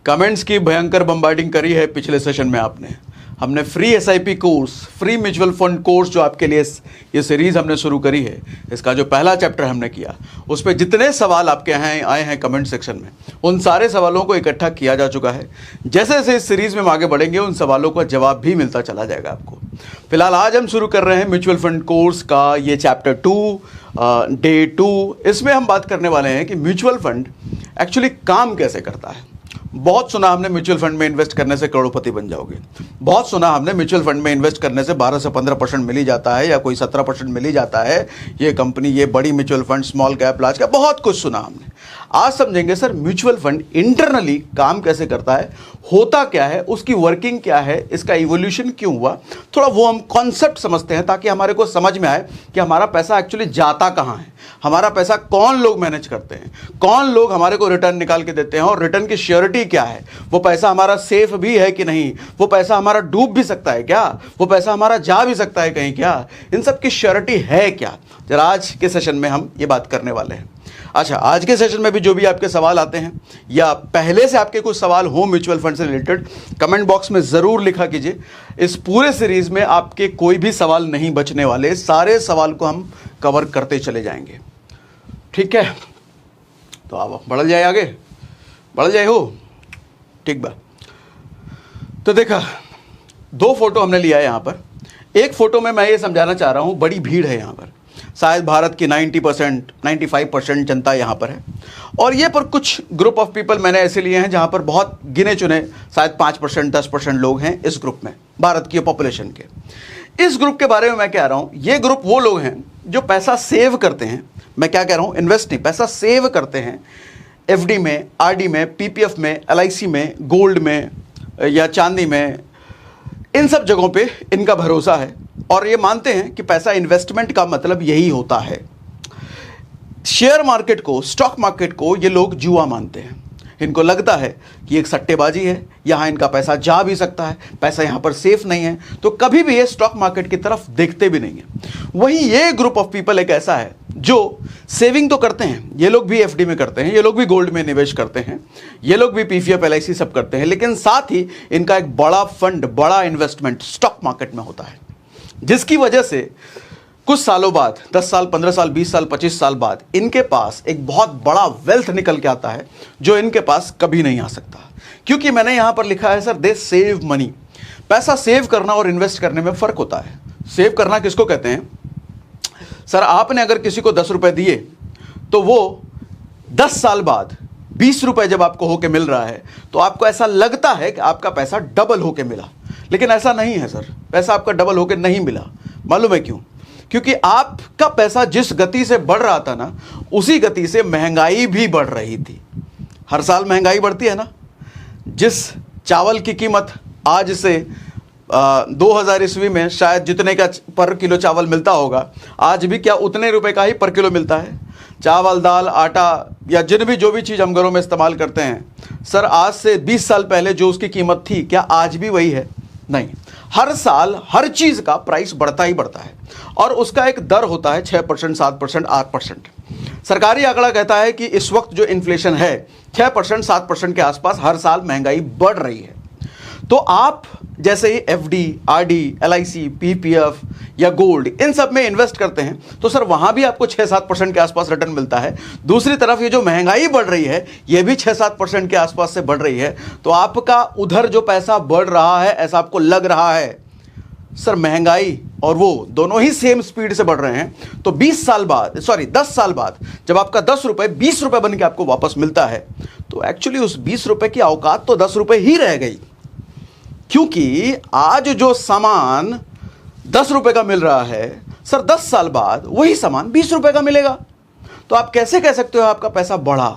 Comments की भयंकर bombarding करी है पिछले सेशन में आपने। हमने free SIP course, free mutual fund course जो आपके लिए ये सीरीज़ हमने शुरू करी है, इसका जो पहला चैप्टर हमने किया उस पर जितने सवाल आपके यहाँ आए हैं कमेंट सेक्शन में, उन सारे सवालों को इकट्ठा किया जा चुका है। जैसे जैसे इस सीरीज़ में हम आगे बढ़ेंगे उन सवालों का जवाब भी मिलता चला जाएगा आपको। फिलहाल आज हम शुरू कर रहे हैं म्यूचुअल फंड कोर्स का ये चैप्टर 2 डे 2। इसमें हम बात करने वाले हैं कि म्यूचुअल फंड एक्चुअली काम कैसे करता है। बहुत सुना हमने म्यूचुअल फंड में इन्वेस्ट करने से करोड़पति बन जाओगे, बहुत सुना हमने म्यूचुअल फंड में इन्वेस्ट करने से 12 से 15% मिल ही जाता है या कोई 17% मिल ही जाता है, ये कंपनी, ये बड़ी mutual fund, small cap, large cap, बहुत कुछ सुना हमने। आज समझेंगे सर म्यूचुअल फंड इंटरनली काम कैसे करता है, होता क्या है, उसकी वर्किंग क्या है, इसका इवोल्यूशन क्यों हुआ, थोड़ा वो हम कॉन्सेप्ट समझते हैं ताकि हमारे को समझ में आए कि हमारा पैसा एक्चुअली जाता कहाँ है, हमारा पैसा कौन लोग मैनेज करते हैं, कौन लोग हमारे को रिटर्न निकाल के देते हैं और रिटर्न की श्योरिटी क्या है, वो पैसा हमारा सेफ भी है कि नहीं, वो पैसा हमारा डूब भी सकता है क्या, वो पैसा हमारा जा भी सकता है कहीं क्या, इन सब की श्योरिटी है क्या। जरा आज के सेशन में हम ये बात करने वाले हैं। अच्छा, आज के सेशन में भी जो भी आपके सवाल आते हैं या पहले से आपके कुछ सवाल हो म्यूचुअल फंड से रिलेटेड, कमेंट बॉक्स में ज़रूर लिखा कीजिए। इस पूरे सीरीज़ में आपके कोई भी सवाल नहीं बचने वाले, सारे सवाल को हम कवर करते चले जाएंगे, ठीक है। तो आप बढ़ जाए, आगे बढ़ जाए हो, ठीक बा। तो देखा, 2 फोटो हमने लिया है यहाँ पर। एक फोटो में मैं ये समझाना चाह रहा हूँ, बड़ी भीड़ है यहाँ पर, शायद भारत की 90% 95% जनता यहाँ पर है, और ये पर कुछ ग्रुप ऑफ पीपल मैंने ऐसे लिए हैं जहाँ पर बहुत गिने चुने शायद 5% 10% लोग हैं इस ग्रुप में, भारत की पॉपुलेशन के। इस ग्रुप के बारे में मैं कह रहा हूँ, ये ग्रुप वो लोग हैं जो पैसा सेव करते हैं। मैं क्या कह रहा हूँ, इन्वेस्ट नहीं, पैसा सेव करते हैं एफडी में, आरडी में, पीपीएफ में, एलआईसी में, गोल्ड में या चांदी में, इन सब जगहों पे इनका भरोसा है और ये मानते हैं कि पैसा इन्वेस्टमेंट का मतलब यही होता है। शेयर मार्केट को, स्टॉक मार्केट को ये लोग जुआ मानते हैं। इनको लगता है कि एक सट्टेबाजी है, यहाँ इनका पैसा जा भी सकता है, पैसा यहाँ पर सेफ नहीं है, तो कभी भी ये स्टॉक मार्केट की तरफ देखते भी नहीं है। वहीं ये ग्रुप ऑफ पीपल एक ऐसा है जो सेविंग तो करते हैं, ये लोग भी एफडी में करते हैं, ये लोग भी गोल्ड में निवेश करते हैं, ये लोग भी पीपीएफ एलआईसी सब करते हैं, लेकिन साथ ही इनका एक बड़ा फंड, बड़ा इन्वेस्टमेंट स्टॉक मार्केट में होता है, जिसकी वजह से कुछ सालों बाद, 10 साल, 15 साल, 20 साल, 25 साल बाद इनके पास एक बहुत बड़ा वेल्थ निकल के आता है जो इनके पास कभी नहीं आ सकता। क्योंकि मैंने यहां पर लिखा है सर, दे सेव मनी। पैसा सेव करना और इन्वेस्ट करने में फर्क होता है। सेव करना किसको कहते हैं सर, आपने अगर किसी को 10 रुपए दिए तो वो 10 साल बाद 20 रुपए जब आपको होके मिल रहा है तो आपको ऐसा लगता है कि आपका पैसा डबल होके मिला, लेकिन ऐसा नहीं है सर, पैसा आपका डबल होके नहीं मिला। मालूम है क्यों? क्योंकि आपका पैसा जिस गति से बढ़ रहा था ना, उसी गति से महंगाई भी बढ़ रही थी। हर साल महंगाई बढ़ती है ना। जिस चावल की कीमत आज से 2000 ईस्वी में शायद जितने का पर किलो चावल मिलता होगा, आज भी क्या उतने रुपए का ही पर किलो मिलता है। चावल, दाल, आटा या जो भी चीज़ हम घरों में इस्तेमाल करते हैं सर, आज से 20 साल पहले जो उसकी कीमत थी, क्या आज भी वही है? नहीं। हर साल हर चीज़ का प्राइस बढ़ता ही बढ़ता है और उसका एक दर होता है 6%, 7%, 8%। सरकारी आंकड़ा कहता है कि इस वक्त जो इन्फ्लेशन है 6%, 7% के आसपास हर साल महंगाई बढ़ रही है। तो आप जैसे ही एफडी, आरडी, एलआईसी, पीपीएफ या गोल्ड, इन सब में इन्वेस्ट करते हैं तो सर वहां भी आपको 6-7% के आसपास रिटर्न मिलता है। दूसरी तरफ ये जो महंगाई बढ़ रही है ये भी 6-7% के आसपास से बढ़ रही है, तो आपका उधर जो पैसा बढ़ रहा है ऐसा आपको लग रहा है सर, महंगाई और वो दोनों ही सेम स्पीड से बढ़ रहे हैं। तो 10 साल बाद जब आपका 10 रुपए 20 रुपए बन के आपको वापस मिलता है तो एक्चुअली उस 20 रुपए की औकात तो 10 रुपए ही रह गई। क्योंकि आज जो सामान 10 रुपए का मिल रहा है सर, 10 साल बाद वही सामान 20 रुपए का मिलेगा। तो आप कैसे कह सकते हो आपका पैसा बढ़ा?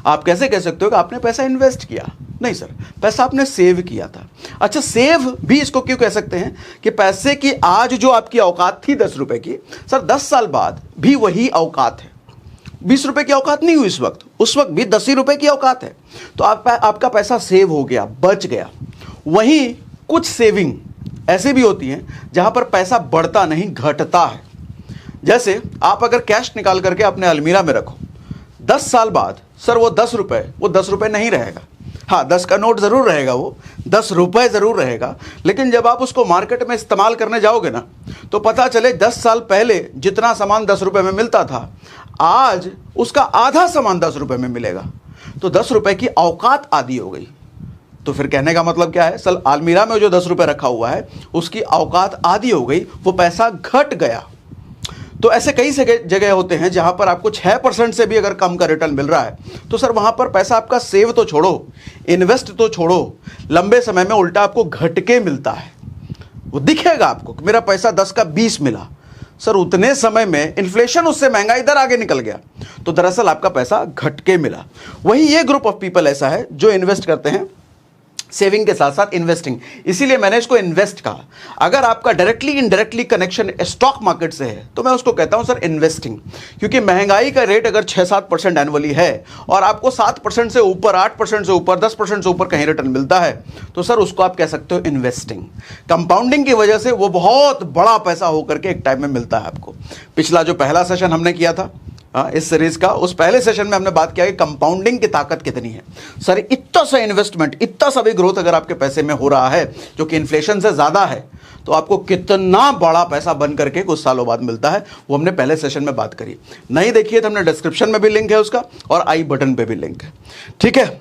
आप कैसे कह सकते हो कि आपने पैसा इन्वेस्ट किया? नहीं सर, पैसा आपने सेव किया था। अच्छा, सेव भी इसको क्यों कह सकते हैं कि पैसे की आज जो आपकी औकात थी 10 रुपए की, सर 10 साल बाद भी वही औकात है। 20 रुपए की औकात नहीं हुई उस वक्त भी 10 ही रुपए की औकात है। तो आपका पैसा सेव हो गया, बच गया। वहीं कुछ सेविंग ऐसे भी होती हैं जहां पर पैसा बढ़ता नहीं, घटता है। जैसे आप अगर कैश निकाल करके अपने अलमीरा में रखो, 10 साल बाद सर वो 10 रुपए नहीं रहेगा। हाँ 10 का नोट ज़रूर रहेगा, वो 10 रुपये ज़रूर रहेगा, लेकिन जब आप उसको मार्केट में इस्तेमाल करने जाओगे ना तो पता चले 10 साल पहले जितना सामान 10 रुपये में मिलता था, आज उसका आधा सामान 10 रुपये में मिलेगा। तो 10 रुपये की औकात आधी हो गई। तो फिर कहने का मतलब क्या है, सल अलमीरा में जो 10 रुपये रखा हुआ है उसकी औकात आधी हो गई, वो पैसा घट गया। तो ऐसे कई जगह होते हैं जहां पर आपको 6% से भी अगर कम का रिटर्न मिल रहा है तो सर वहां पर पैसा आपका सेव तो छोड़ो, इन्वेस्ट तो छोड़ो, लंबे समय में उल्टा आपको घट के मिलता है। वो दिखेगा आपको कि मेरा पैसा 10 का 20 मिला, सर उतने समय में इन्फ्लेशन उससे महंगाई दर आगे निकल गया, तो दरअसल आपका पैसा घट के मिला। वही ये ग्रुप ऑफ पीपल ऐसा है जो इन्वेस्ट करते हैं सेविंग के साथ साथ इन्वेस्टिंग, इसीलिए मैंने इसको इन्वेस्ट कहा। अगर आपका directly indirectly connection stock market से है तो मैं उसको कहता हूं सर इन्वेस्टिंग, क्योंकि महंगाई का रेट अगर 6-7% एनुअली है और आपको 7% से ऊपर, 8% से ऊपर, 10% से ऊपर कहीं रिटर्न मिलता है तो सर उसको आप कह सकते हो इन्वेस्टिंग। कंपाउंडिंग की वजह से वो बहुत बड़ा पैसा होकर के एक टाइम में मिलता है आपको। पिछला जो पहला सेशन हमने किया था इस सीरीज का, उस पहले सेशन में हमने बात किया कि कंपाउंडिंग की ताकत कितनी है। सर इतना सा इन्वेस्टमेंट, इतना सा भी ग्रोथ अगर आपके पैसे में हो रहा है जो कि इन्फ्लेशन से ज़्यादा है, तो आपको कितना बड़ा पैसा बन करके कुछ सालों बाद मिलता है, वो हमने पहले सेशन में बात करी। नहीं देखिए तो हमने डिस्क्रिप्शन में भी लिंक है उसका और आई बटन पे भी लिंक है, ठीक है।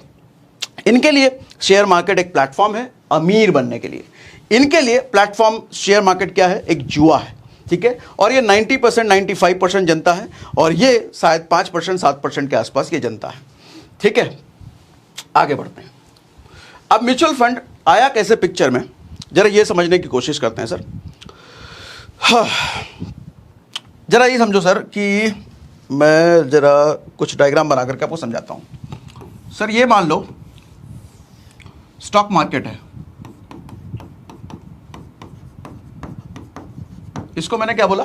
इनके लिए शेयर मार्केट एक प्लेटफॉर्म है अमीर बनने के लिए। इनके लिए प्लेटफॉर्म शेयर मार्केट क्या है, एक जुआ है, ठीक है। और ये 90% 95% जनता है और ये शायद 5% 7% के आसपास ये जनता है, ठीक है। आगे बढ़ते हैं। अब म्यूचुअल फंड आया कैसे पिक्चर में, जरा ये समझने की कोशिश करते हैं सर। हाँ, जरा ये समझो सर कि मैं जरा कुछ डायग्राम बना करके आपको समझाता हूं। सर ये मान लो स्टॉक मार्केट है, इसको मैंने क्या बोला,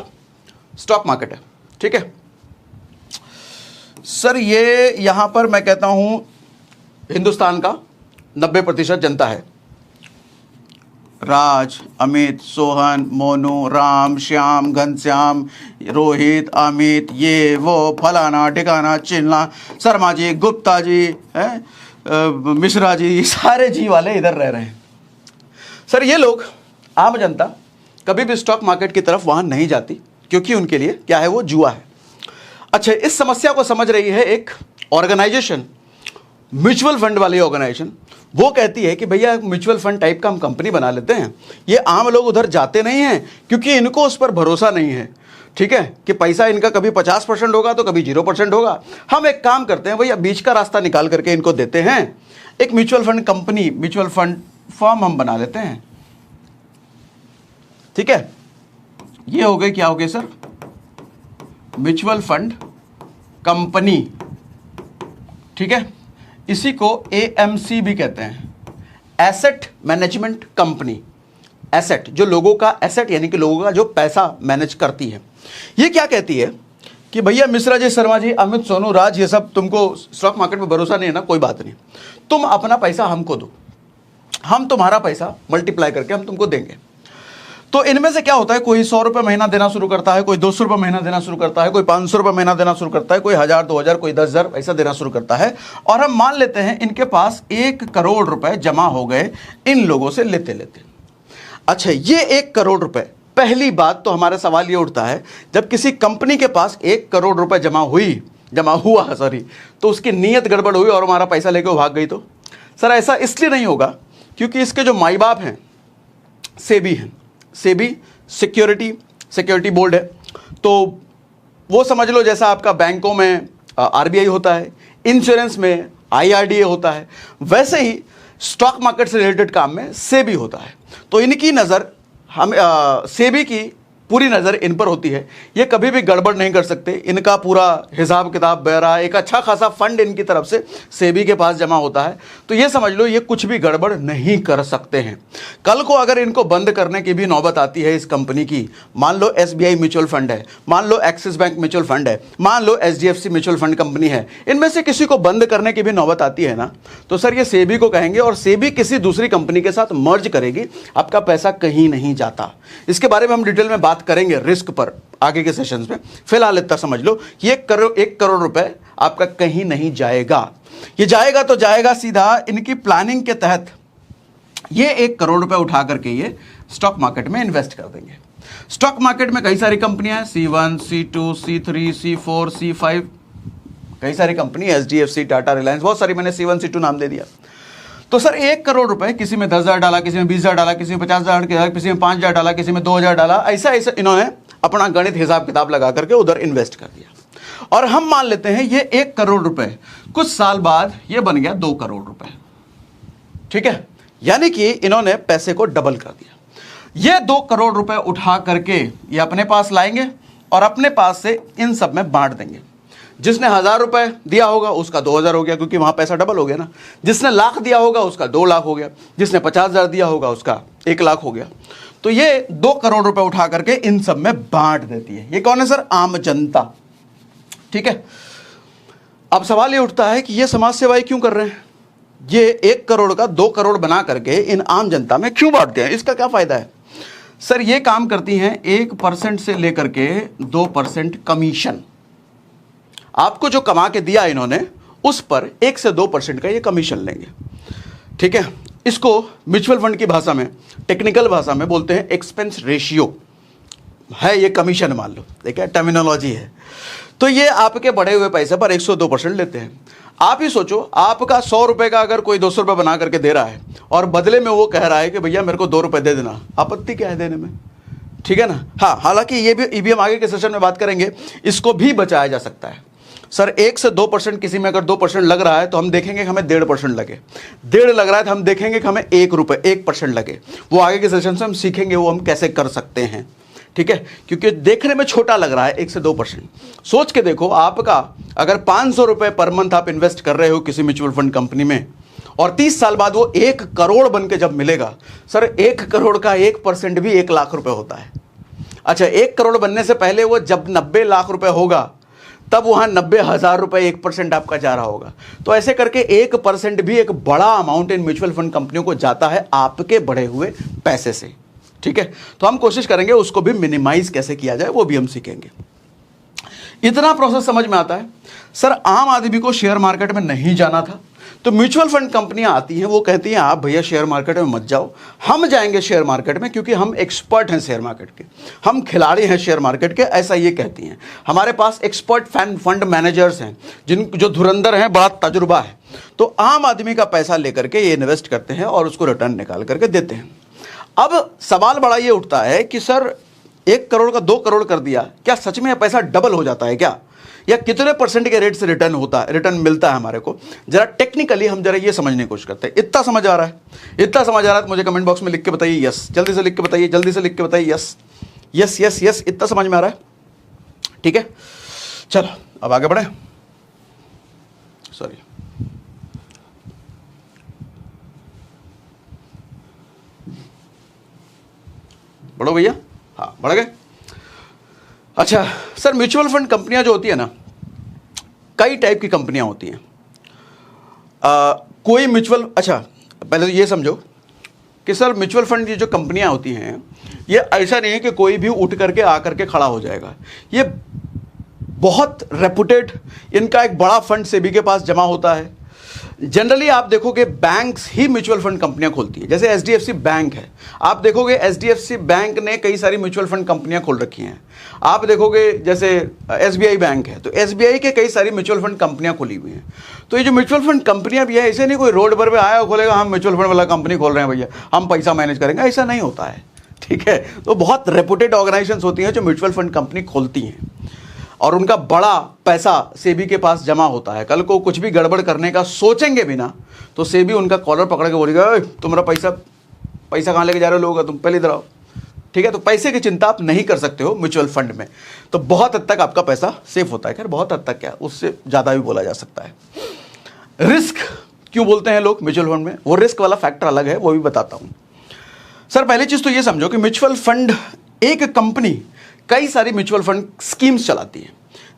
स्टॉक मार्केट है, ठीक है। सर ये यहां पर मैं कहता हूं हिंदुस्तान का 90% जनता है। राज, अमित, सोहन, मोनू, राम, श्याम, घनश्याम, रोहित, अमित, ये वो फलाना ठिकाना चिल्ला, शर्मा जी, गुप्ता जी, मिश्रा जी, सारे जी वाले इधर रह रहे हैं। सर ये लोग, आम जनता कभी भी स्टॉक मार्केट की तरफ वहां नहीं जाती, क्योंकि उनके लिए क्या है, वो जुआ है। अच्छा, इस समस्या को समझ रही है एक ऑर्गेनाइजेशन, म्यूचुअल फंड वाली ऑर्गेनाइजेशन। वो कहती है कि भैया म्यूचुअल फंड टाइप का हम कंपनी बना लेते हैं, ये आम लोग उधर जाते नहीं हैं क्योंकि इनको उस पर भरोसा नहीं है, ठीक है, कि पैसा इनका कभी 50% होगा तो कभी 0% होगा। हम एक काम करते हैं भैया, बीच का रास्ता निकाल करके इनको देते हैं, एक mutual fund company, mutual fund firm हम बना लेते हैं, ठीक है। ये हो गई, क्या हो गई सर, म्यूचुअल फंड कंपनी, ठीक है। इसी को एएमसी भी कहते हैं, एसेट मैनेजमेंट कंपनी। एसेट, जो लोगों का एसेट यानी कि लोगों का जो पैसा मैनेज करती है। ये क्या कहती है कि भैया मिश्रा जी, शर्मा जी, अमित, सोनू, राज, ये सब तुमको स्टॉक मार्केट में भरोसा नहीं है ना, कोई बात नहीं, तुम अपना पैसा हमको दो, हम तुम्हारा पैसा मल्टीप्लाई करके हम तुमको देंगे। तो इनमें से क्या होता है, कोई 100 रुपये महीना देना शुरू करता है, कोई 200 रुपये महीना देना शुरू करता है, कोई 500 रुपये महीना देना शुरू करता है, कोई 1000, 2000, कोई 10,000 ऐसा देना शुरू करता है। और हम मान लेते हैं इनके पास 1 करोड़ रुपए जमा हो गए इन लोगों से लेते लेते। अच्छा, ये 1 करोड़ रुपए, पहली बात तो हमारा सवाल ये उठता है, जब किसी कंपनी के पास 1 करोड़ रुपए जमा हुआ तो उसकी नीयत गड़बड़ हुई और हमारा पैसा लेके भाग गई तो सर ऐसा इसलिए नहीं होगा क्योंकि इसके जो माई बाप हैं सेबी हैं, सेबी सिक्योरिटी बोर्ड है। तो वो समझ लो जैसा आपका बैंकों में आरबीआई होता है, इंश्योरेंस में आईआरडीए होता है, वैसे ही स्टॉक मार्केट से रिलेटेड काम में सेबी होता है। तो इनकी नज़र हम सेबी की पूरी नज़र इन पर होती है, ये कभी भी गड़बड़ नहीं कर सकते, इनका पूरा हिसाब किताब बहरा, एक अच्छा खासा फंड इनकी तरफ से सेबी के पास जमा होता है। तो ये समझ लो ये कुछ भी गड़बड़ नहीं कर सकते हैं। कल को अगर इनको बंद करने की भी नौबत आती है इस कंपनी की, मान लो एसबीआई म्यूचुअल फंड है, मान लो एक्सिस बैंक म्यूचुअल फंड है, मान लो एचडीएफसी म्यूचुअल फंड कंपनी है, इनमें से किसी को बंद करने की भी नौबत आती है ना, तो सर ये सेबी को कहेंगे और सेबी किसी दूसरी कंपनी के साथ मर्ज करेगी, आपका पैसा कहीं नहीं जाता। इसके बारे में हम डिटेल में बात करेंगे रिस्क पर आगे के सेशंस में। फिलहाल इतना समझ लो कि 1 करोड़ रुपए आपका कहीं नहीं जाएगा। ये जाएगा तो जाएगा सीधा इनकी प्लानिंग के तहत। ये 1 करोड़ रुपए उठा करके ये स्टॉक मार्केट में इन्वेस्ट कर देंगे। स्टॉक मार्केट में कई सारी कंपनियां हैं, C1, C2, C3, C4, C5, कई सारी कंपनी, HDFC, टाटा, रिलायंस, बहुत सारी, मैंने C1, C2 नाम दे दिया। तो सर 1 करोड़ रुपए किसी में 10,000 डाला, किसी में 20,000 डाला, किसी में 50,000 डाला, किसी में 5,000 डाला, किसी में 2,000 डाला, ऐसा ऐसा इन्होंने अपना गणित हिसाब किताब लगा करके उधर इन्वेस्ट कर दिया। और हम मान लेते हैं ये 1 करोड़ रुपए कुछ साल बाद ये बन गया 2 करोड़ रुपए, ठीक है, यानी कि इन्होंने पैसे को डबल कर दिया। ये 2 करोड़ रुपए उठा करके ये अपने पास लाएंगे और अपने पास से इन सब में बांट देंगे। जिसने 1,000 रुपए दिया होगा उसका 2,000 हो गया, क्योंकि वहां पैसा डबल हो गया ना। जिसने लाख दिया होगा उसका 2 लाख हो गया, जिसने 50,000 दिया होगा उसका 1 लाख हो गया। तो ये 2 करोड़ रुपए उठा करके इन सब में बांट देती है। ये कौन है सर? आम जनता, ठीक है। अब सवाल ये उठता है कि ये समाज सेवाएं क्यों कर रहे हैं? ये 1 करोड़ का 2 करोड़ बना करके इन आम जनता में क्यों बांटते हैं? इसका क्या फायदा है? सर ये काम करती हैं 1% से लेकर के 2% कमीशन। आपको जो कमा के दिया इन्होंने उस पर 1 से 2% का ये कमीशन लेंगे, ठीक है। इसको म्यूचुअल फंड की भाषा में, टेक्निकल भाषा में बोलते हैं एक्सपेंस रेशियो है, ये कमीशन मान लो, देखिए टर्मिनोलॉजी है। तो ये आपके बढ़े हुए पैसे पर 102% लेते हैं। आप ही सोचो, आपका 100 रुपए का अगर कोई 200 रुपये बना करके दे रहा है और बदले में वो कह रहा है कि भैया मेरे को 2 रुपये दे देना, आपत्ति क्या है देने में? ठीक है ना। हाँ, हालांकि ये भी हम आगे के सेशन में बात करेंगे, इसको भी बचाया जा सकता है। सर 1 से 2%, किसी में अगर 2% लग रहा है तो हम देखेंगे कि हमें 1.5% लगे, 1.5 लग रहा है तो हम देखेंगे कि हमें 1% लगे। वो आगे के सेशन से हम सीखेंगे वो हम कैसे कर सकते हैं, ठीक है। क्योंकि देखने में छोटा लग रहा है 1 से 2%। सोच के देखो, आपका अगर 500 रुपये पर मंथ आप इन्वेस्ट कर रहे हो किसी म्यूचुअल फंड कंपनी में और 30 साल बाद वो 1 करोड़ बन के जब मिलेगा, सर 1 करोड़ का 1% भी 1 लाख रुपए होता है। अच्छा, 1 करोड़ बनने से पहले वो जब 90 लाख रुपए होगा तब वहां 90,000 रुपए 1% आपका जा रहा होगा। तो ऐसे करके 1% भी एक बड़ा अमाउंट इन म्यूचुअल फंड कंपनियों को जाता है आपके बढ़े हुए पैसे से, ठीक है। तो हम कोशिश करेंगे उसको भी मिनिमाइज कैसे किया जाए, वो भी हम सीखेंगे। इतना प्रोसेस समझ में आता है। सर आम आदमी को शेयर मार्केट में नहीं जाना था, तो म्यूचुअल फंड कंपनियां आती हैं, वो कहती हैं आप भैया शेयर मार्केट में मत जाओ, हम जाएंगे शेयर मार्केट में, क्योंकि हम एक्सपर्ट हैं शेयर मार्केट के, हम खिलाड़ी हैं शेयर मार्केट के, ऐसा ये कहती हैं। हमारे पास एक्सपर्ट फंड मैनेजर्स हैं जो धुरंधर हैं, बड़ा तजुर्बा है। तो आम आदमी का पैसा लेकर के ये इन्वेस्ट करते हैं और उसको रिटर्न निकाल करके देते हैं। अब सवाल बड़ा ये उठता है कि सर 1 करोड़ का 2 करोड़ कर दिया, क्या सच में पैसा डबल हो जाता है क्या, या कितने % के रेट से रिटर्न मिलता है हमारे को? जरा टेक्निकली हम जरा ये समझने की कोशिश करते हैं। इतना समझ आ रहा है? इतना समझ आ रहा है तो मुझे कमेंट बॉक्स में लिख के बताइए यस, जल्दी से लिख के बताइए, जल्दी से लिख के बताइए यस यस यस यस। इतना समझ में आ रहा है? ठीक है, चलो अब आगे बढ़े। सॉरी, बढ़ो भैया, हाँ बढ़ गए। अच्छा सर, म्यूचुअल फंड कंपनियां जो होती है ना, कई टाइप की कंपनियां होती हैं। कोई म्यूचुअल, अच्छा पहले तो ये समझो कि सर म्यूचुअल फंड की जो कंपनियां होती हैं, ये ऐसा नहीं है कि कोई भी उठ करके आकर के खड़ा हो जाएगा। ये बहुत रेपुटेड, इनका एक बड़ा फंड सेबी के पास जमा होता है। जनरली आप देखोगे बैंक्स ही म्यूचुअल फंड कंपनियां खोलती है। जैसे एचडीएफसी बैंक है, आप देखोगे एचडीएफसी बैंक ने कई सारी म्यूचुअल फंड कंपनियां खोल रखी हैं। आप देखोगे जैसे एसबीआई बैंक है, तो एसबीआई के कई सारी म्यूचुअल फंड कंपनियां खुली हुई हैं। तो ये जो म्यूचुअल फंड कंपनियां भी है, ऐसे नहीं कोई रोड पर भी आया खोलेगा हम म्यूचुअल फंड वाला कंपनी खोल रहे हैं भैया, हम पैसा मैनेज करेंगे, ऐसा नहीं होता है, ठीक है। तो बहुत रेपुटेड ऑर्गेनाइजेशंस होती हैं जो म्यूचुअल फंड कंपनी खोलती हैं और उनका बड़ा पैसा सेबी के पास जमा होता है। कल को कुछ भी गड़बड़ करने का सोचेंगे भी ना, तो सेबी उनका कॉलर पकड़ के बोलेगा, तुम्हारा पैसा कहाँ लेके जा रहे हो लोग, तुम पहले इधर आओ, ठीक है। तो पैसे की चिंता आप नहीं कर सकते हो म्यूचुअल फंड में, तो बहुत हद तक आपका पैसा सेफ होता है। खैर बहुत हद तक क्या, उससे ज़्यादा भी बोला जा सकता है। रिस्क क्यों बोलते हैं लोग म्यूचुअल फंड में, वो रिस्क वाला फैक्टर अलग है, वो भी बताता हूँ। सर पहली चीज़ तो ये समझो कि म्यूचुअल फंड, एक कंपनी कई सारी म्यूचुअल फंड स्कीम्स चलाती है।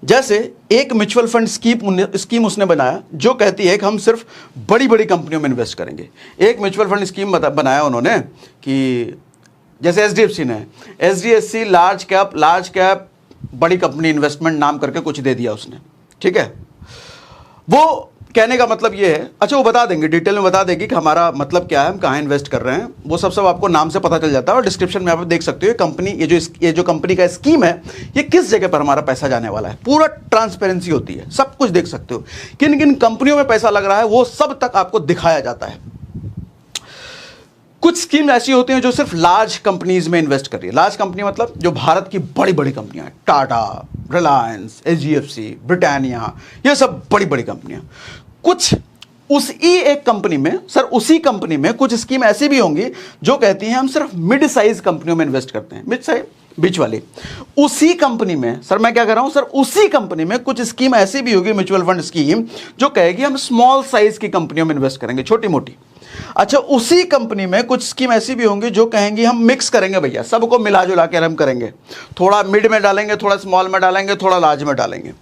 जैसे एक म्यूचुअल फंड स्कीम उसने बनाया जो कहती है कि हम सिर्फ बड़ी बड़ी कंपनियों में इन्वेस्ट करेंगे। एक म्यूचुअल फंड स्कीम बनाया उन्होंने कि जैसे एचडीएफसी ने, एचडीएफसी लार्ज कैप बड़ी कंपनी इन्वेस्टमेंट नाम करके कुछ दे दिया उसने, ठीक है। वो कहने का मतलब ये है, अच्छा वो बता देंगे, डिटेल में बता देंगे कि हमारा मतलब क्या है, हम कहाँ इन्वेस्ट कर रहे हैं, वो सब आपको नाम से पता चल जाता है। और डिस्क्रिप्शन में आप देख सकते हो कंपनी, ये जो कंपनी का स्कीम है, ये किस जगह पर हमारा पैसा जाने वाला है, पूरा ट्रांसपेरेंसी होती है, सब कुछ देख सकते हो। किन किन कंपनियों में पैसा लग रहा है वो सब तक आपको दिखाया जाता है। कुछ स्कीम ऐसी होती हैं जो सिर्फ लार्ज कंपनीज में इन्वेस्ट कर रही है। लार्ज कंपनी मतलब जो भारत की बड़ी बड़ी कंपनियां हैं, टाटा, रिलायंस, एचडीएफसी, ब्रिटानिया, ये सब बड़ी बड़ी कंपनियां। कुछ उसी कंपनी में कुछ स्कीम ऐसी भी होंगी जो कहती हैं हम सिर्फ मिड साइज कंपनियों में इन्वेस्ट करते हैं, मिड साइज, बीच वाली। उसी कंपनी में सर, मैं क्या कर रहा हूं सर, उसी कंपनी में कुछ स्कीम ऐसी भी होगी, म्यूचुअल फंड स्कीम, जो कहेगी हम स्मॉल साइज की कंपनियों में इन्वेस्ट करेंगे, छोटी मोटी। अच्छा, उसी कंपनी में कुछ स्कीम ऐसी भी होंगी जो कहेंगी हम मिक्स करेंगे भैया, सबको मिला जुला के हम करेंगे, थोड़ा मिड में डालेंगे, थोड़ा स्मॉल में डालेंगे, थोड़ा लार्ज में डालेंगे।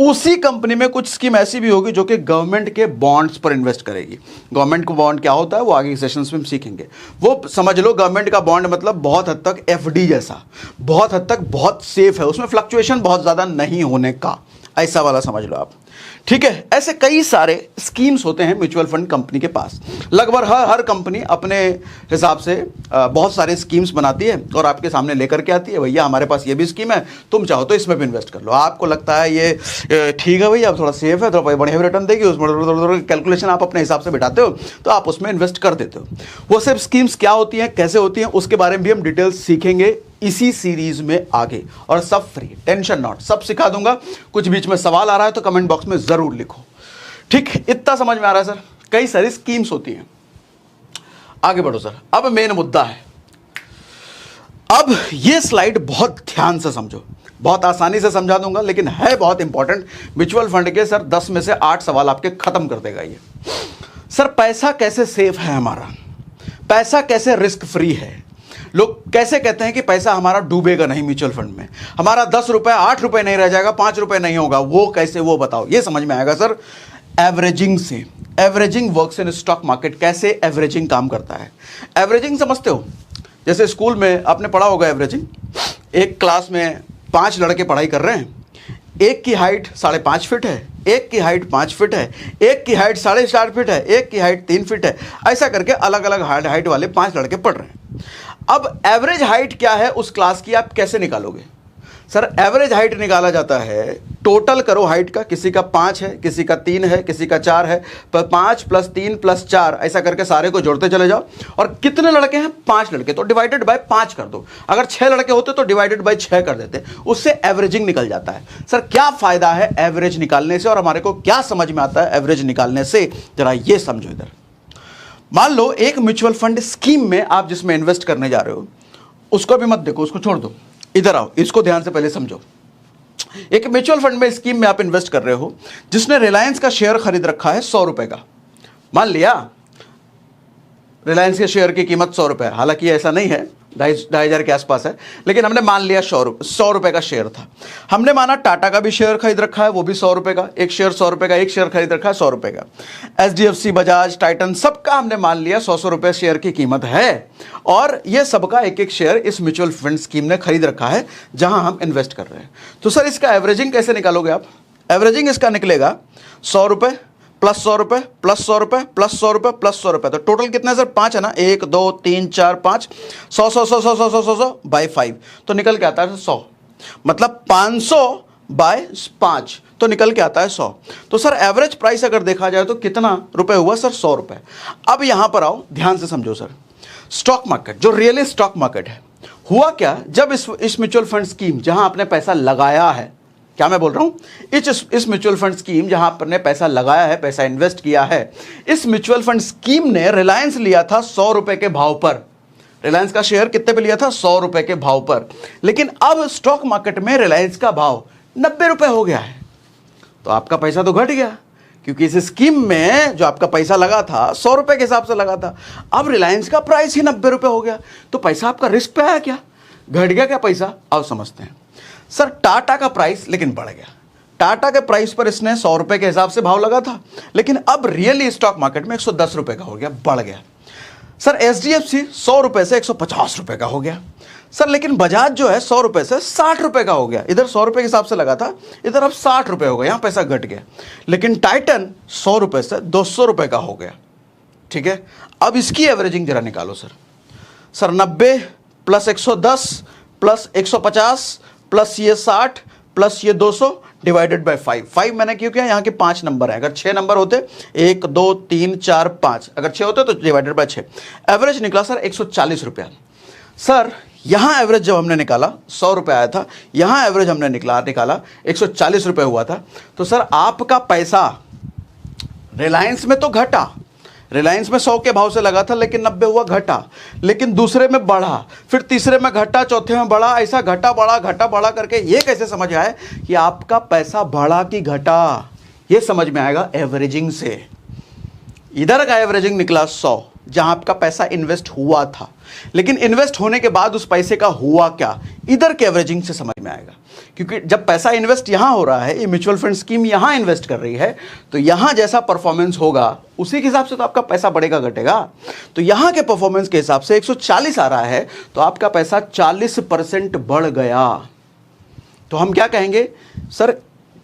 उसी कंपनी में कुछ स्कीम ऐसी भी होगी जो कि गवर्नमेंट के बॉन्ड्स पर इन्वेस्ट करेगी। गवर्नमेंट का बॉन्ड क्या होता है वो आगे के सेशंस में हम सीखेंगे। वो समझ लो, गवर्नमेंट का बॉन्ड मतलब बहुत हद तक एफडी जैसा, बहुत हद तक बहुत सेफ है, उसमें फ्लक्चुएशन बहुत ज्यादा नहीं होने का, ऐसा वाला समझ लो आप। ठीक है, ऐसे कई सारे स्कीम्स होते हैं म्यूचुअल फंड कंपनी के पास। लगभग हर कंपनी अपने हिसाब से बहुत सारे स्कीम्स बनाती है और आपके सामने लेकर के आती है, भैया हमारे पास ये भी स्कीम है, तुम चाहो तो इसमें भी इन्वेस्ट कर लो। आपको लगता है ये ठीक है भैया, अब थोड़ा सेफ है, थोड़ा बढ़िया रिटर्न देगी, उसमें कैलकुलेशन आप अपने हिसाब से बिठाते हो तो आप उसमें इन्वेस्ट कर देते हो। वो सब स्कीम्स क्या होती हैं, कैसे होती हैं, उसके बारे में भी हम डिटेल्स सीखेंगे इसी सीरीज में आगे, और सब फ्री, टेंशन नॉट, सब सिखा दूंगा। कुछ बीच में सवाल आ रहा है तो कमेंट बॉक्स में जरूर लिखो। ठीक, इतना समझ में आ रहा है सर? कई सारी स्कीम्स होती हैं। आगे बढ़ो सर, अब मेन मुद्दा है। अब ये स्लाइड बहुत ध्यान से समझो, बहुत आसानी से समझा दूंगा लेकिन है बहुत इंपॉर्टेंट। म्यूचुअल फंड के सर 10 में से 8 सवाल आपके खत्म कर देगा ये। सर पैसा कैसे सेफ है हमारा, पैसा कैसे रिस्क फ्री है? लोग कैसे कहते हैं कि पैसा हमारा डूबेगा नहीं म्यूचुअल फंड में, हमारा 10 रुपए 8 रुपए नहीं रह जाएगा, 5 रुपए नहीं होगा, वो कैसे, वो बताओ। ये समझ में आएगा सर एवरेजिंग से। Averaging works in stock market, कैसे एवरेजिंग काम करता है। एवरेजिंग समझते हो? जैसे स्कूल में आपने पढ़ा होगा एवरेजिंग। एक क्लास में 5 लड़के पढ़ाई कर रहे हैं, एक की हाइट 5.5 फीट है, एक की हाइट 5 फीट है, एक की हाइट 4.5 फीट है, एक की हाइट 3 फीट है, ऐसा करके अलग अलग हाइट वाले 5 लड़के पढ़ रहे हैं। अब एवरेज हाइट क्या है उस क्लास की, आप कैसे निकालोगे? सर एवरेज हाइट निकाला जाता है, टोटल करो हाइट का, किसी का 5 है, किसी का 3 है, किसी का 4 है, पर 5 + 3 + 4 ऐसा करके सारे को जोड़ते चले जाओ। और कितने लड़के हैं? 5 लड़के, तो डिवाइडेड बाय 5 कर दो। अगर 6 लड़के होते तो डिवाइडेड बाय 6 कर देते, उससे एवरेजिंग निकल जाता है। सर क्या फायदा है एवरेज निकालने से और हमारे को क्या समझ में आता है एवरेज निकालने से, जरा ये समझो। इधर मान लो एक म्यूचुअल फंड स्कीम में आप जिसमें इन्वेस्ट करने जा रहे हो, उसको भी मत देखो, उसको छोड़ दो, इधर आओ, इसको ध्यान से पहले समझो। एक म्यूचुअल फंड में स्कीम में आप इन्वेस्ट कर रहे हो जिसने रिलायंस का शेयर खरीद रखा है 100 रुपए का। मान लिया रिलायंस के शेयर की कीमत 100 रुपए है, हालांकि ऐसा नहीं है, 2,500 के आसपास है, लेकिन हमने मान लिया 100 रुपए का शेयर था। हमने माना टाटा का भी शेयर खरीद रखा है, वो भी 100 रुपए का, एक शेयर 100 रुपए का, एक शेयर खरीद रखा है 100 रुपए का। एचडीएफसी, बजाज, टाइटन, सबका हमने मान लिया 100 रुपए शेयर की कीमत है, और ये सबका एक एक शेयर इस म्यूचुअल फंड स्कीम ने खरीद रखा है जहां हम इन्वेस्ट कर रहे हैं। तो सर इसका एवरेजिंग कैसे निकालोगे आप? एवरेजिंग इसका निकलेगा 100 रुपए प्लस 100 रुपए प्लस 100 रुपए प्लस 100 रुपए प्लस 100 रुपए, तो टोटल कितना है सर? 5 है ना, 1 2 3 4 5, 100 100 100 100 100 100 बाय 5, तो निकल के आता है 100। मतलब 500 बाय 5 तो निकल के आता है 100। तो सर एवरेज प्राइस अगर देखा जाए तो कितना रुपए हुआ सर? 100 रुपए। अब यहां पर आओ, ध्यान से समझो सर। स्टॉक मार्केट, जो रियल स्टॉक मार्केट है, हुआ क्या जब इस म्यूचुअल फंड स्कीम जहां आपने पैसा लगाया है, क्या मैं बोल रहा हूं, इस म्यूचुअल फंड स्कीम जहां आपने पैसा लगाया है, पैसा इन्वेस्ट किया है, इस म्यूचुअल फंड स्कीम ने रिलायंस लिया था 100 रुपए के भाव पर। रिलायंस का शेयर कितने पे लिया था? 100 रुपए के भाव पर। लेकिन अब स्टॉक मार्केट में रिलायंस का भाव 90 रुपए हो गया है, तो आपका पैसा तो घट गया, क्योंकि इस स्कीम में जो आपका पैसा लगा था 100 रुपए के हिसाब से लगा था, अब रिलायंस का प्राइस ही 90 रुपए हो गया, तो पैसा आपका रिस्क पे आया क्या? घट गया क्या पैसा? अब समझते हैं। सर टाटा का प्राइस लेकिन बढ़ गया। टाटा के प्राइस पर इसने 100 रुपए के हिसाब से भाव लगा था, लेकिन अब रियली स्टॉक मार्केट में 110 रुपए का हो गया, बढ़ गया। सर एचडीएफसी 100 रुपए से 150 रुपए का हो गया। सर लेकिन बजाज जो है 100 रुपए से 60 रुपए का हो गया, इधर 100 रुपए के हिसाब से लगा था, इधर अब 60 रुपए हो गया, यहां पैसा घट गया। लेकिन टाइटन 100 रुपए से 200 रुपए का हो गया, ठीक है। अब इसकी एवरेजिंग जरा निकालो sir. Sir 90 plus 110 plus 150 plus ये 60 प्लस ये 200 डिवाइडेड बाय 5 मैंने क्यों किया, यहाँ के 5 नंबर है, अगर 6 नंबर होते 1 2 3 4 5, अगर 6 होते तो डिवाइडेड बाय 6, एवरेज निकला सर 140 रुपया। सर यहाँ एवरेज जब हमने निकाला 100 रुपये आया था, यहाँ एवरेज हमने निकाला 140 रुपये हुआ था। तो सर आपका पैसा रिलायंस में तो घटा, रिलायंस में 100 के भाव से लगा था लेकिन 90 हुआ, घटा, लेकिन दूसरे में बढ़ा, फिर तीसरे में घटा, चौथे में बढ़ा, ऐसा घटा बढ़ा करके ये कैसे समझ आए कि आपका पैसा बढ़ा कि घटा, ये समझ में आएगा एवरेजिंग से। इधर का एवरेजिंग निकला 100 जहां आपका पैसा इन्वेस्ट हुआ था, लेकिन इन्वेस्ट होने के बाद उस पैसे का हुआ क्या, इधर के एवरेजिंग से समझ में आएगा। क्योंकि जब पैसा इन्वेस्ट यहां हो रहा है, ये म्यूचुअल फंड स्कीम यहां इन्वेस्ट कर रही है, तो यहां जैसा परफॉर्मेंस होगा उसी के हिसाब से तो आपका पैसा बढ़ेगा घटेगा। तो यहां के परफॉर्मेंस के हिसाब से 140 आ रहा है तो आपका पैसा 40% बढ़ गया। तो हम क्या कहेंगे सर,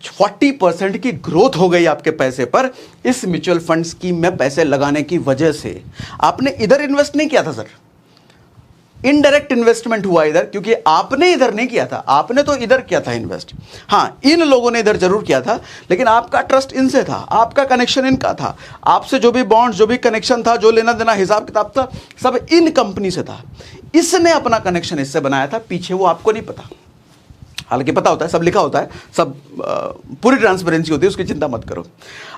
40% की ग्रोथ हो गई आपके पैसे पर इस म्यूचुअल फंड स्कीम में पैसे लगाने की वजह से। आपने इधर इन्वेस्ट नहीं किया था सर, इनडायरेक्ट इन्वेस्टमेंट हुआ इधर, क्योंकि आपने इधर नहीं किया था, आपने तो इधर किया था इन्वेस्ट। हाँ, इन लोगों ने इधर जरूर किया था, लेकिन आपका ट्रस्ट इनसे था, आपका कनेक्शन इनका था, आपसे जो भी बॉन्ड, जो भी कनेक्शन था, जो लेना देना हिसाब किताब था, सब इन कंपनी से था। इसने अपना कनेक्शन इससे बनाया था, पीछे वो आपको नहीं पता। हालांकि पता होता है, सब लिखा होता है, सब पूरी ट्रांसपेरेंसी होती है, उसकी चिंता मत करो।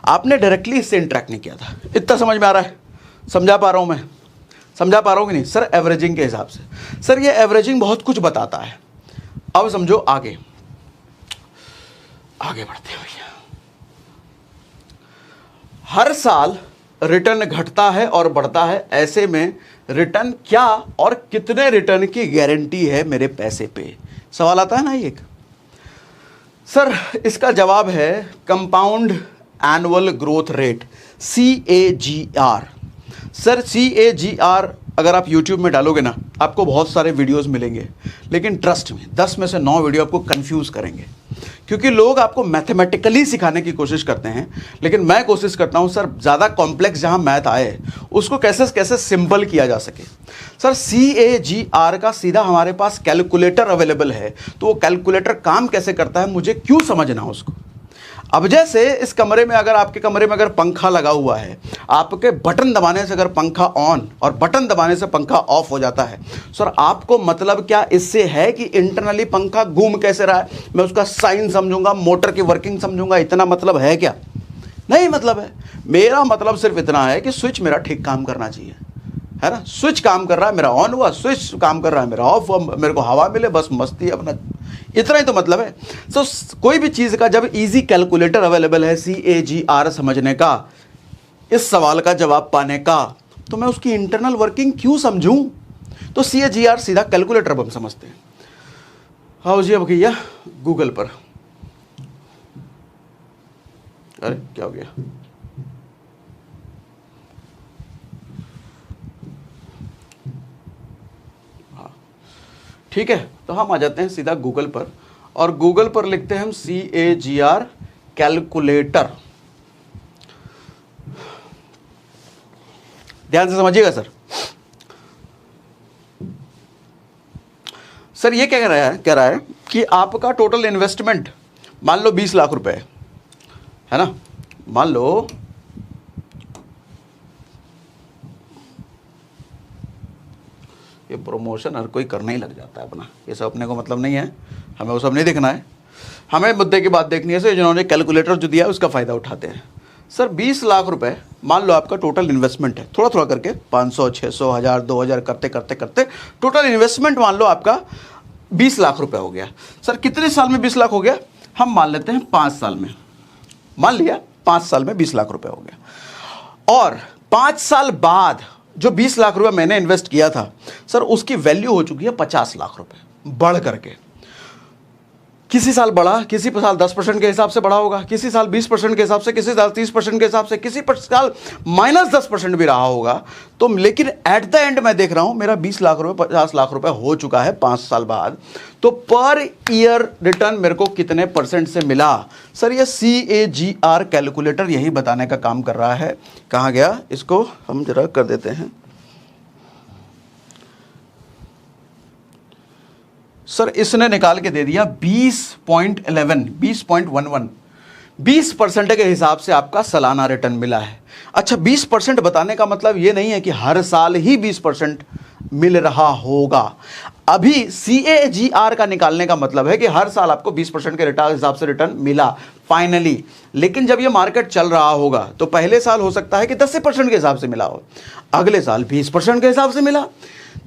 आपने डायरेक्टली इससे इंटरेक्ट नहीं किया था। इतना समझ में आ रहा है? समझा पा रहा हूं मैं? समझा पा रहा हूं कि नहीं सर? एवरेजिंग के हिसाब से सर, ये एवरेजिंग बहुत कुछ बताता है। अब समझो, आगे बढ़ते हैं भैया। हर साल रिटर्न घटता है और बढ़ता है, ऐसे में रिटर्न क्या और कितने रिटर्न की गारंटी है मेरे पैसे पे? सवाल आता है ना एक। सर इसका जवाब है compound annual growth rate, CAGR। Sir CAGR अगर आप YouTube में डालोगे ना, आपको बहुत सारे वीडियोस मिलेंगे, लेकिन ट्रस्ट में 10 में से 9 वीडियो आपको कंफ्यूज करेंगे, क्योंकि लोग आपको मैथमेटिकली सिखाने की कोशिश करते हैं, लेकिन मैं कोशिश करता हूं सर ज़्यादा कॉम्प्लेक्स जहां मैथ आए उसको कैसे कैसे सिंपल किया जा सके। सर CAGR का सीधा हमारे पास कैलकुलेटर अवेलेबल है, तो वो कैलकुलेटर काम कैसे करता है मुझे क्यों समझना उसको। अब जैसे इस कमरे में, अगर आपके कमरे में अगर पंखा लगा हुआ है, आपके बटन दबाने से अगर पंखा ऑन और बटन दबाने से पंखा ऑफ हो जाता है, सर आपको मतलब क्या इससे है कि इंटरनली पंखा घूम कैसे रहा है, मैं उसका साइन समझूंगा, मोटर की वर्किंग समझूंगा, इतना मतलब है क्या? नहीं मतलब है। मेरा मतलब सिर्फ इतना है कि स्विच मेरा ठीक काम करना चाहिए, है ना। स्विच काम कर रहा है मेरा ऑन हुआ, स्विच काम कर रहा है मेरा ऑफ हुआ, मेरे को हवा मिले, बस मस्ती अपना, इतना ही तो मतलब है। सो कोई भी चीज़ का जब इजी कैलकुलेटर अवेलेबल है CAGR समझने का, इस सवाल का जवाब पाने का, तो मैं उसकी इंटरनल वर्किंग क्यों समझूं? तो CAGR सीधा कैलकुलेटर हम समझते हैं। हाँ जी, अब भैया गूगल पर, अरे क्या हो गया? ठीक है, तो हम आ जाते हैं सीधा गूगल पर, और गूगल पर लिखते हैं हम CAGR कैलकुलेटर। ध्यान से समझिएगा सर। सर ये क्या कह रहा है कि आपका टोटल इन्वेस्टमेंट मान लो 20 लाख रुपए है ना, मान लो ये प्रमोशन हर कोई करने ही लग जाता है अपना, ये सब अपने को मतलब नहीं है, हमें वो सब नहीं देखना है, हमें मुद्दे की बात देखनी है। सर जिन्होंने कैलकुलेटर जो दिया है उसका फ़ायदा उठाते हैं। सर 20 लाख रुपए मान लो आपका टोटल इन्वेस्टमेंट है, थोड़ा थोड़ा करके 500 600 1000 2000 करते करते करते टोटल इन्वेस्टमेंट मान लो आपका 20 लाख रुपए हो गया। सर कितने साल में 20 लाख हो गया? हम मान लेते हैं 5 साल में, मान लिया 5 साल में 20 लाख रुपए हो गया। और 5 साल बाद जो 20 लाख रुपए मैंने इन्वेस्ट किया था, सर उसकी वैल्यू हो चुकी है 50 लाख रुपए बढ़ करके। किसी साल बढ़ा, किसी साल 10% के हिसाब से बढ़ा होगा, किसी साल 20% के हिसाब से, किसी साल 30% के हिसाब से, किसी साल -10% भी रहा होगा। तो लेकिन एट द एंड मैं देख रहा हूं मेरा 20 लाख रुपए 50 लाख रुपए हो चुका है 5 साल बाद। तो पर ईयर रिटर्न मेरे को कितने % से मिला? सर ये CAGR कैलकुलेटर यही बताने का काम कर रहा है। कहाँ गया? इसको हम जरा कर देते हैं। सर इसने निकाल के दे दिया 20.11 20.11 20% के हिसाब से आपका सालाना रिटर्न मिला है। अच्छा 20% बताने का मतलब ये नहीं है कि हर साल ही 20% मिल रहा होगा। अभी CAGR का निकालने का मतलब है कि हर साल आपको 20% के रिटर्न हिसाब से रिटर्न मिला फाइनली। लेकिन जब ये मार्केट चल रहा होगा तो पहले साल हो सकता है कि 10% के हिसाब से मिला हो, अगले साल 20% के हिसाब से मिला,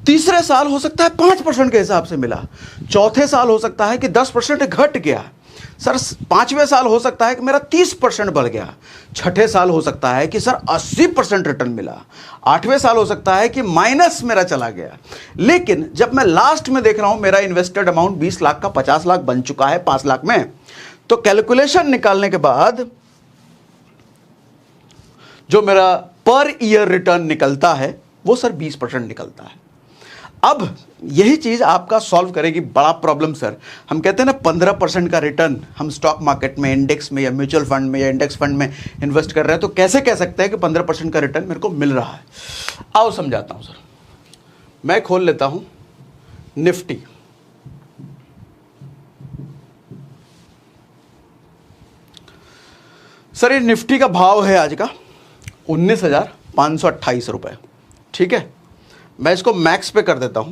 तीसरे साल हो सकता है 5% के हिसाब से मिला, चौथे साल हो सकता है कि 10% घट गया, सर 5वें साल हो सकता है कि मेरा 30% बढ़ गया, छठे साल हो सकता है कि सर 80% रिटर्न मिला, 8वें साल हो सकता है कि माइनस मेरा चला गया। लेकिन जब मैं लास्ट में देख रहा हूं मेरा इन्वेस्टेड अमाउंट 20 लाख का 50 लाख बन चुका है 5 लाख में, तो कैलकुलेशन निकालने के बाद जो मेरा पर ईयर रिटर्न निकलता है वो सर 20% निकलता है। अब यही चीज आपका सॉल्व करेगी बड़ा प्रॉब्लम। सर हम कहते हैं ना 15% का रिटर्न हम स्टॉक मार्केट में, इंडेक्स में या म्यूचुअल फंड में या इंडेक्स फंड में इन्वेस्ट कर रहे हैं, तो कैसे कह सकते हैं कि 15% का रिटर्न मेरे को मिल रहा है? आओ समझाता हूं। सर मैं खोल लेता हूं निफ्टी। सर ये निफ्टी का भाव है आज का 19,528 रुपए। ठीक है, मैं इसको मैक्स पे कर देता हूं।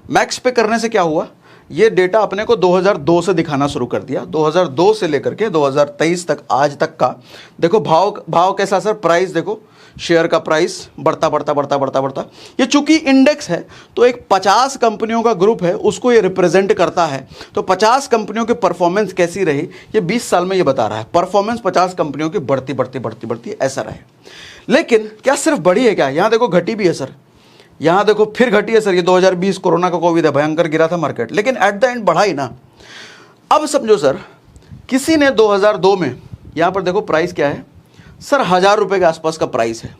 मैक्स पे करने से क्या हुआ, ये डेटा अपने को 2002 से दिखाना शुरू कर दिया। 2002 से लेकर के 2023 तक आज तक का देखो भाव कैसा सर, प्राइस देखो, शेयर का प्राइस बढ़ता बढ़ता बढ़ता बढ़ता बढ़ता। ये चूंकि इंडेक्स है तो एक 50 कंपनियों का ग्रुप है, उसको ये रिप्रेजेंट करता है। तो 50 कंपनियों की परफॉर्मेंस कैसी रही ये 20 साल में ये बता रहा है। परफॉर्मेंस 50 कंपनियों की बढ़ती बढ़ती बढ़ती बढ़ती ऐसा रहे। लेकिन क्या सिर्फ बढ़ी है क्या? यहां देखो घटी भी है सर, यहां देखो फिर घटी है सर। ये 2020 कोरोना का कोविड है, भयंकर गिरा था मार्केट, लेकिन एट द एंड बढ़ा ही ना। अब समझो सर, किसी ने 2002 में, यहां पर देखो प्राइस क्या है सर, 1000 रुपए के आसपास का प्राइस है,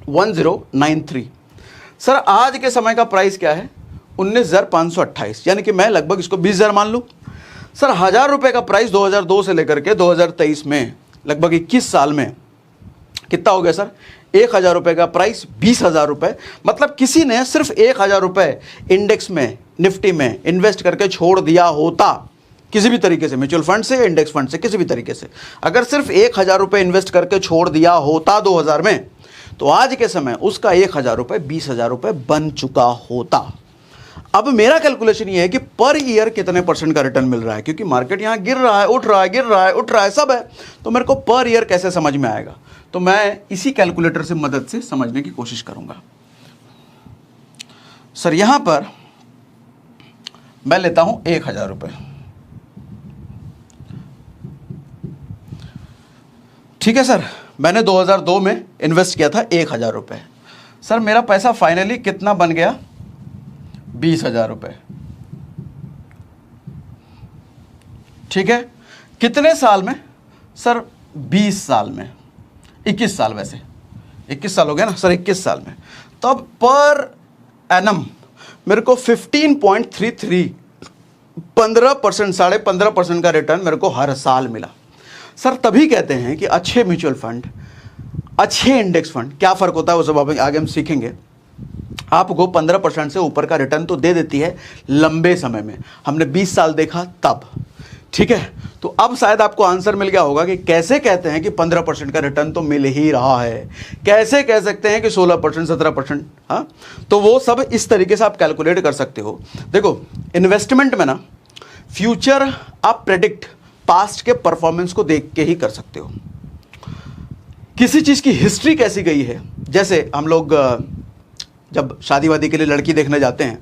1093। सर आज के समय का प्राइस क्या है, 19,528, यानी कि मैं लगभग इसको 20,000 मान लूं। सर 1000 रुपए का प्राइस 2002 से लेकर के 2023 में लगभग 21 साल में कितना हो गया सर? 1,000 रुपए का प्राइस 20,000 रुपए। मतलब किसी ने सिर्फ 1,000 रुपए इंडेक्स में, निफ्टी में इन्वेस्ट करके छोड़ दिया होता, किसी भी तरीके से, म्यूचुअल फंड से, इंडेक्स फंड से, किसी भी तरीके से, अगर सिर्फ 1,000 रुपए इन्वेस्ट करके छोड़ दिया होता 2000 में, तो आज के समय उसका 1,000 रुपए 20,000 रुपए बन चुका होता। अब मेरा कैलकुलेशन ये है कि पर ईयर कितने % का रिटर्न मिल रहा है, क्योंकि मार्केट यहां गिर रहा है, उठ रहा है, गिर रहा है, उठ रहा है, सब है। तो मेरे को पर ईयर कैसे समझ में आएगा? तो मैं इसी कैलकुलेटर से मदद से समझने की कोशिश करूंगा। सर यहां पर मैं लेता हूं 1,000 रुपए। ठीक है सर, मैंने 2002 में इन्वेस्ट किया था 1,000 रुपए। सर मेरा पैसा फाइनली कितना बन गया? 20,000 रुपए। ठीक है, कितने साल में? सर 20 साल में, 21 साल, वैसे 21 साल हो गया ना सर, 21 साल में। तो अब पर एनम मेरे को 15.33, 15%, 15.5% का रिटर्न मेरे को हर साल मिला। सर तभी कहते हैं कि अच्छे म्यूचुअल फंड, अच्छे इंडेक्स फंड, क्या फ़र्क होता है वो सब आगे हम सीखेंगे। आपको 15% से ऊपर का रिटर्न तो दे देती है लंबे समय में। हमने 20 साल देखा तब। ठीक है, तो अब शायद आपको आंसर मिल गया होगा कि कैसे कहते हैं कि 15% का रिटर्न तो मिल ही रहा है, कैसे कह सकते हैं कि 16%, 17%। हाँ, तो वो सब इस तरीके से आप कैलकुलेट कर सकते हो। देखो इन्वेस्टमेंट में ना फ्यूचर आप प्रेडिक्ट पास्ट के परफॉर्मेंस को देख के ही कर सकते हो। किसी चीज़ की हिस्ट्री कैसी गई है, जैसे हम लोग जब शादी वादी के लिए लड़की देखने जाते हैं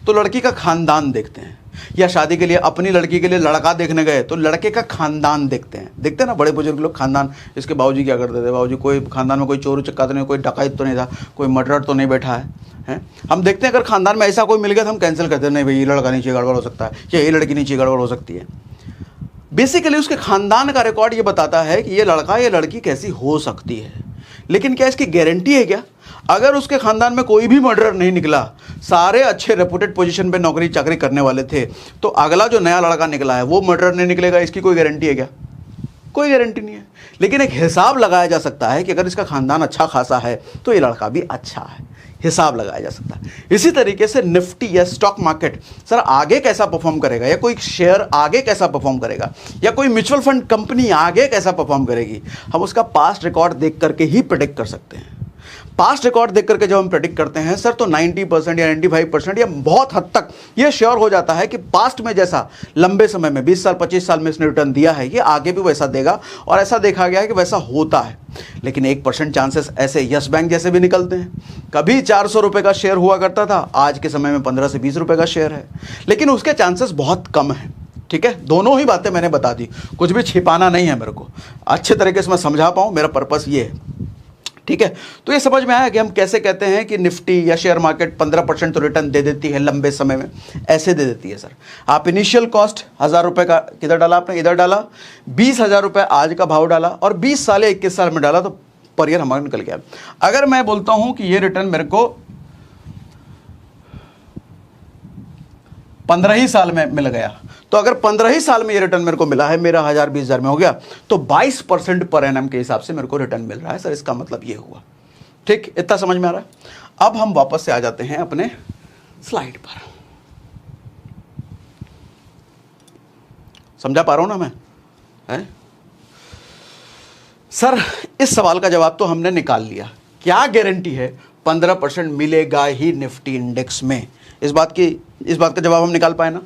तो लड़की का खानदान देखते हैं, या शादी के लिए अपनी लड़की के लिए लड़का देखने गए तो लड़के का खानदान देखते हैं ना। बड़े बुजुर्ग लोग खानदान, इसके बाबूजी क्या करते थे, बाबूजी कोई खानदान में कोई चोर चक्का तो नहीं, कोई डकैत तो नहीं था, कोई मर्डर तो नहीं बैठा है। हम देखते हैं अगर खानदान में ऐसा कोई मिल गया तो हम कैंसिल करते हैं, नहीं भाई ये लड़का नीचे गड़बड़ हो सकता है, या ये लड़की नीचे गड़बड़ हो सकती है। बेसिकली उसके खानदान का रिकॉर्ड ये बताता है कि ये लड़का या लड़की कैसी हो सकती है, लेकिन क्या इसकी गारंटी है क्या? अगर उसके खानदान में कोई भी मर्डरर नहीं निकला, सारे अच्छे रेपुटेड पोजीशन पे नौकरी चाकरी करने वाले थे, तो अगला जो नया लड़का निकला है वो मर्डरर नहीं निकलेगा, इसकी कोई गारंटी है क्या? कोई गारंटी नहीं है। लेकिन एक हिसाब लगाया जा सकता है कि अगर इसका खानदान अच्छा खासा है तो ये लड़का भी अच्छा है, हिसाब लगाया जा सकता है। इसी तरीके से निफ्टी या स्टॉक मार्केट सर आगे कैसा परफॉर्म करेगा, या कोई शेयर आगे कैसा परफॉर्म करेगा, या कोई म्यूचुअल फंड कंपनी आगे कैसा परफॉर्म करेगी, हम उसका पास्ट रिकॉर्ड देख करके ही प्रेडिक्ट कर सकते हैं। पास्ट रिकॉर्ड देख करके जब हम प्रेडिक्ट करते हैं सर, तो 90% या 95% या बहुत हद तक ये श्योर हो जाता है कि पास्ट में जैसा लंबे समय में 20 साल 25 साल में इसने रिटर्न दिया है, ये आगे भी वैसा देगा, और ऐसा देखा गया है कि वैसा होता है। लेकिन 1% चांसेस ऐसे यस बैंक जैसे भी निकलते हैं। कभी 400 रुपये का शेयर हुआ करता था, आज के समय में 15 से 20 रुपये का शेयर है, लेकिन उसके चांसेस बहुत कम हैं। ठीक है, दोनों ही बातें मैंने बता दी, कुछ भी छिपाना नहीं है मेरे को, अच्छे तरीके से मैं समझा पाऊँ, मेरा पर्पस ये है। ठीक है, तो ये समझ में आया कि हम कैसे कहते हैं कि निफ्टी या शेयर मार्केट 15% तो रिटर्न दे देती है लंबे समय में, ऐसे दे देती है सर। आप इनिशियल कॉस्ट 1000 रुपये का किधर डाला आपने, इधर डाला, 20,000 रुपये आज का भाव डाला, और 20 साल या 21 साल में डाला, तो पर ईयर हमारा निकल गया। अगर मैं बोलता हूं कि ये रिटर्न मेरे को 15 ही साल में मिल गया, तो अगर 15 ही साल में ये रिटर्न मेरे को मिला है, मेरा 1000 20,000 में हो गया, तो 22% पर एनम के हिसाब से मेरे को रिटर्न मिल रहा है सर। इसका मतलब ये हुआ। ठीक, इतना समझ में आ रहा है। अब हम वापस से आ जाते हैं अपने स्लाइड पर। समझा पा रहा हूं ना मैं, है? सर इस सवाल का जवाब तो हमने निकाल लिया, क्या गारंटी है 15% मिलेगा ही निफ्टी इंडेक्स में? इस बात का जवाब हम निकाल पाए ना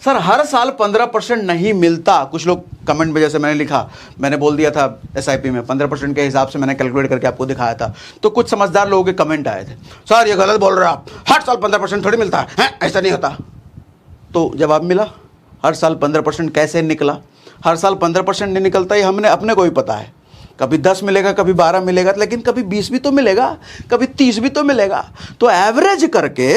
सर। हर साल 15% नहीं मिलता। कुछ लोग कमेंट में, जैसे मैंने लिखा, मैंने बोल दिया था एसआईपी में 15% के हिसाब से मैंने कैलकुलेट करके आपको दिखाया था, तो कुछ समझदार लोगों के कमेंट आए थे, सर ये गलत बोल रहे हो आप, हर साल 15% थोड़ी मिलता है, ऐसा नहीं होता। तो जवाब मिला, हर साल 15% कैसे निकला? हर साल 15% नहीं निकलता, ये हमने अपने को ही पता है। कभी 10 मिलेगा, कभी 12 मिलेगा, लेकिन कभी 20 भी तो मिलेगा, कभी 30 भी तो मिलेगा। तो एवरेज करके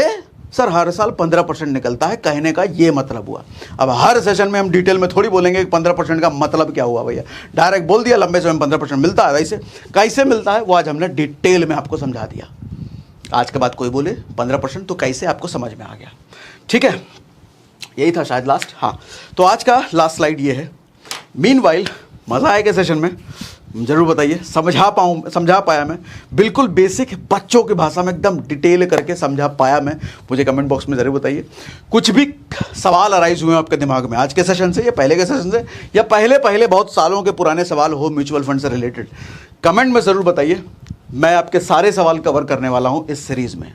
सर हर साल 15% निकलता है, कहने का ये मतलब हुआ। अब हर सेशन में हम डिटेल में थोड़ी बोलेंगे कि 15% का मतलब क्या हुआ भैया, डायरेक्ट बोल दिया लंबे समय में 15% मिलता है। ऐसे कैसे मिलता है वो आज हमने डिटेल में आपको समझा दिया। आज के बाद कोई बोले 15% तो कैसे, आपको समझ में आ गया। ठीक है, यही था शायद लास्ट। हाँ, तो आज का लास्ट स्लाइड ये है। मीनवाइल मज़ा आएगा सेशन में, जरूर बताइए। समझा पाया मैं, बिल्कुल बेसिक बच्चों की भाषा में एकदम डिटेल करके समझा पाया मैं? मुझे कमेंट बॉक्स में ज़रूर बताइए। कुछ भी सवाल अराइज हुए आपके दिमाग में आज के सेशन से, या पहले के सेशन से, या पहले बहुत सालों के पुराने सवाल हो म्यूचुअल फंड से रिलेटेड, कमेंट में ज़रूर बताइए। मैं आपके सारे सवाल कवर करने वाला हूँ इस सीरीज़ में।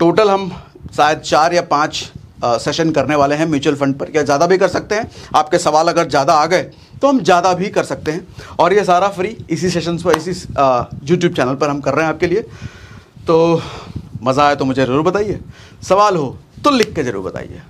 टोटल हम शायद 4 या 5 सेशन करने वाले हैं म्यूचुअल फंड पर, या ज़्यादा भी कर सकते हैं। आपके सवाल अगर ज़्यादा आ गए तो हम ज़्यादा भी कर सकते हैं, और ये सारा फ्री इसी सेशंस पर, इसी यूट्यूब चैनल पर हम कर रहे हैं आपके लिए। तो मज़ा आए तो मुझे ज़रूर बताइए, सवाल हो तो लिख के ज़रूर बताइए।